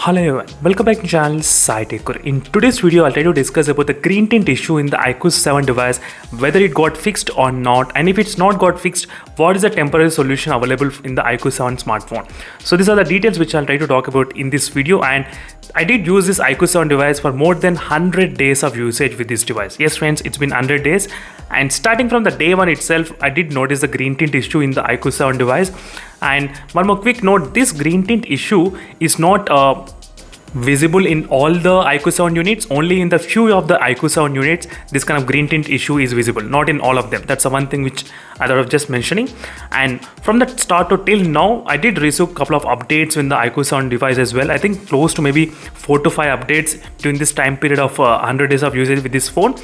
Hello everyone, welcome back to channel iQOO. In today's video, I'll try to discuss about the green tint issue in the iQOO 7 device, whether it got fixed or not, and if it's not got fixed, what is the temporary solution available in the iQOO 7 smartphone. So these are the details which I'll try to talk about in this video, and I did use this iQOO 7 device for more than 100 days of usage with this device. Yes friends, it's been 100 days, and starting from the day one itself, I did notice the green tint issue in the iQOO 7 device. And one more quick note, this green tint issue is not visible in all the iQOO 7 units. Only in the few of the iQOO 7 units this kind of green tint issue is visible, not in all of them. That's the one thing which I thought of just mentioning. And from the start to till now, I did receive a couple of updates in the iQOO 7 device as well. I think close to maybe 4 to 5 updates during this time period of 100 days of usage with this phone,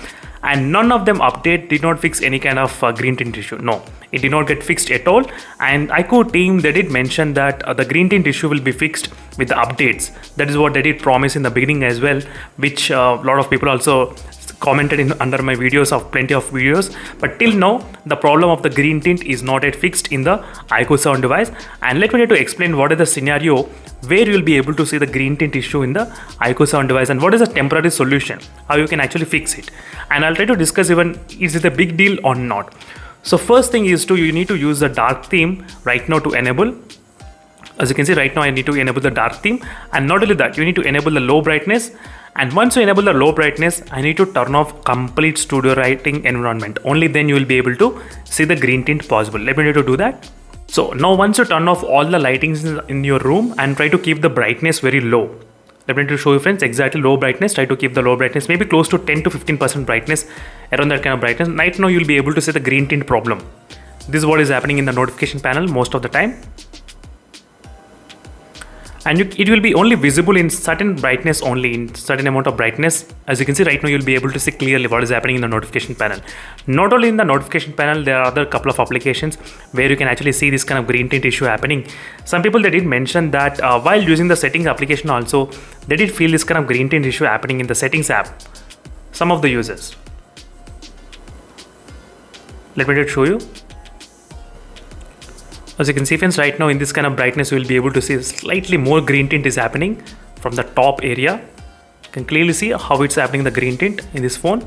and none of them update did not fix any kind of green tint issue. No, it did not get fixed at all. And iQOO team, they did mention that the green tint issue will be fixed with the updates. That is what they did promise in the beginning as well, which a lot of people also commented in under my videos of plenty of videos. But till now, the problem of the green tint is not yet fixed in the iQOO 7 device. And let me try to explain what is the scenario where you will be able to see the green tint issue in the iQOO 7 device, and what is the temporary solution, how you can actually fix it. And I'll try to discuss even is it a big deal or not. So first thing is you need to use the dark theme right now to enable. As you can see right now, I need to enable the dark theme, and not only that, you need to enable the low brightness. And once you enable the low brightness, I need to turn off complete studio lighting environment. Only then you will be able to see the green tint possible. Let me try to do that. So now once you turn off all the lightings in your room and try to keep the brightness very low. Let me try to show you friends exactly low brightness. Try to keep the low brightness maybe close to 10 to 15% brightness, around that kind of brightness. Right now you'll be able to see the green tint problem. This is what is happening in the notification panel most of the time. And it will be only visible in certain brightness, only in certain amount of brightness. As you can see right now, you'll be able to see clearly what is happening in the notification panel. Not only in the notification panel, there are other couple of applications where you can actually see this kind of green tint issue happening. Some people, they did mention that while using the settings application also, they did feel this kind of green tint issue happening in the settings app. Some of the users. Let me just show you. As you can see friends, right now in this kind of brightness, you will be able to see slightly more green tint is happening from the top area. You can clearly see how it's happening, the green tint in this phone.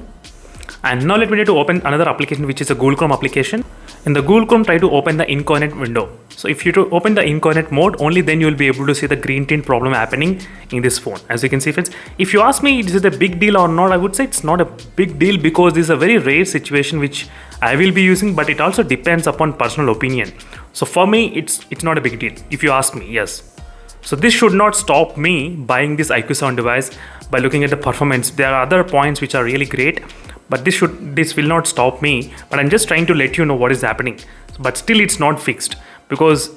And now let me try to open another application, which is a Google Chrome application. In the Google Chrome, try to open the incognito window. So if you open the incognito mode, only then you will be able to see the green tint problem happening in this phone. As you can see friends, if you ask me, is it a big deal or not, I would say it's not a big deal, because this is a very rare situation which I will be using, but it also depends upon personal opinion. So for me, it's not a big deal if you ask me, yes. So this should not stop me buying this iQOO 7 device by looking at the performance. There are other points which are really great, but this will not stop me. But I'm just trying to let you know what is happening. But still it's not fixed, because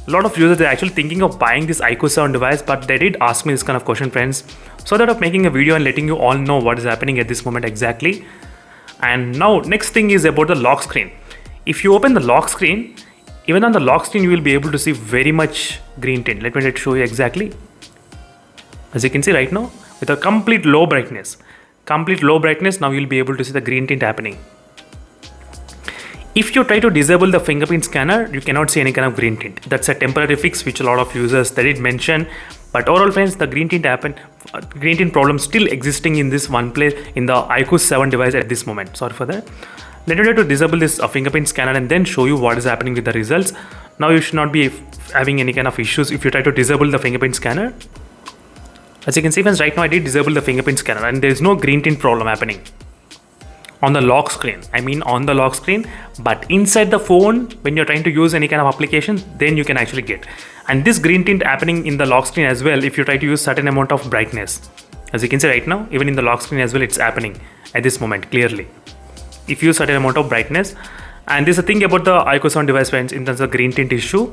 a lot of users are actually thinking of buying this iQOO 7 device, but they did ask me this kind of question friends. So that of making a video and letting you all know what is happening at this moment exactly. And now next thing is about the lock screen. If you open the lock screen, even on the lock screen, you will be able to see very much green tint. Let me show you exactly. As you can see right now, with a complete low brightness, now you'll be able to see the green tint happening. If you try to disable the fingerprint scanner, you cannot see any kind of green tint. That's a temporary fix which a lot of users they did mention. But overall friends, the green tint problem still existing in this OnePlus, in the iQOO 7 device at this moment. Sorry for that. Let me try to disable this fingerprint scanner and then show you what is happening with the results. Now you should not be having any kind of issues if you try to disable the fingerprint scanner. As you can see friends, right now I did disable the fingerprint scanner and there is no green tint problem happening on the lock screen. I mean on the lock screen, but inside the phone, when you're trying to use any kind of application, then you can actually get. And this green tint happening in the lock screen as well if you try to use certain amount of brightness. As you can see right now, even in the lock screen as well, it's happening at this moment clearly if you use certain amount of brightness. And there's a thing about the iQOO 7 device friends in terms of green tint issue.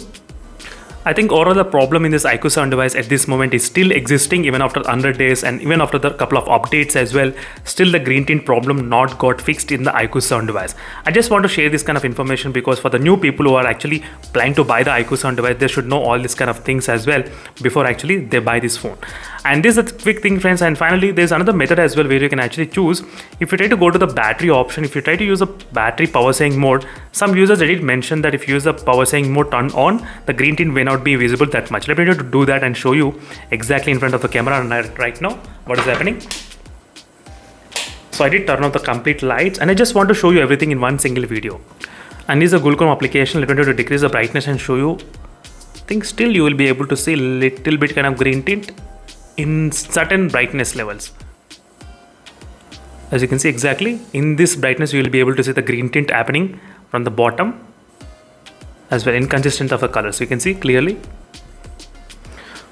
I think overall the problem in this iQOO 7 device at this moment is still existing even after 100 days, and even after the couple of updates as well, still the green tint problem not got fixed in the iQOO 7 device. I just want to share this kind of information because for the new people who are actually planning to buy the iQOO 7 device, they should know all this kind of things as well before actually they buy this phone. And this is a quick thing, friends. And finally, there's another method as well where you can actually choose. If you try to go to the battery option, if you try to use a battery power saving mode, some users did mention that if you use the power saving mode turned on, the green tint may not be visible that much. Let me try to do that and show you exactly in front of the camera right now what is happening. So I did turn off the complete lights, and I just want to show you everything in one single video. And this is a Google Chrome application. Let me try to decrease the brightness and show you. I think still you will be able to see little bit kind of green tint in certain brightness levels. As you can see, exactly in this brightness you will be able to see the green tint happening from the bottom as well, inconsistent of the color. So you can see clearly.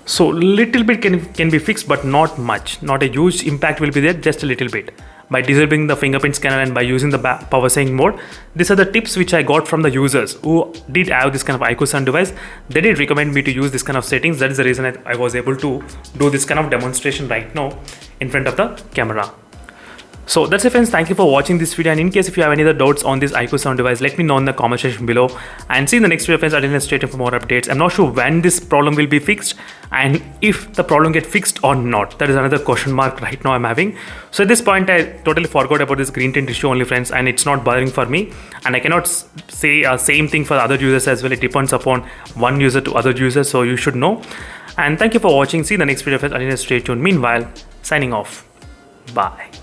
So little bit can be fixed, but not much. Not a huge impact will be there, just a little bit. By disabling the fingerprint scanner and by using the power saving mode. These are the tips which I got from the users who did have this kind of iQOO 7 device. They did recommend me to use this kind of settings. That is the reason I was able to do this kind of demonstration right now in front of the camera. So that's it, friends. Thank you for watching this video, and in case if you have any other doubts on this iQOO 7 device, let me know in the comment section below, and see you in the next video, friends. I'll stay tuned for more updates. I'm not sure when this problem will be fixed and if the problem get fixed or not. That is another question mark right now I'm having. So at this point I totally forgot about this green tint issue only, friends, and it's not bothering for me, and I cannot say same thing for other users as well. It depends upon one user to other users, so you should know. And thank you for watching. See you in the next video, friends. I'll stay tuned. Meanwhile, signing off. Bye.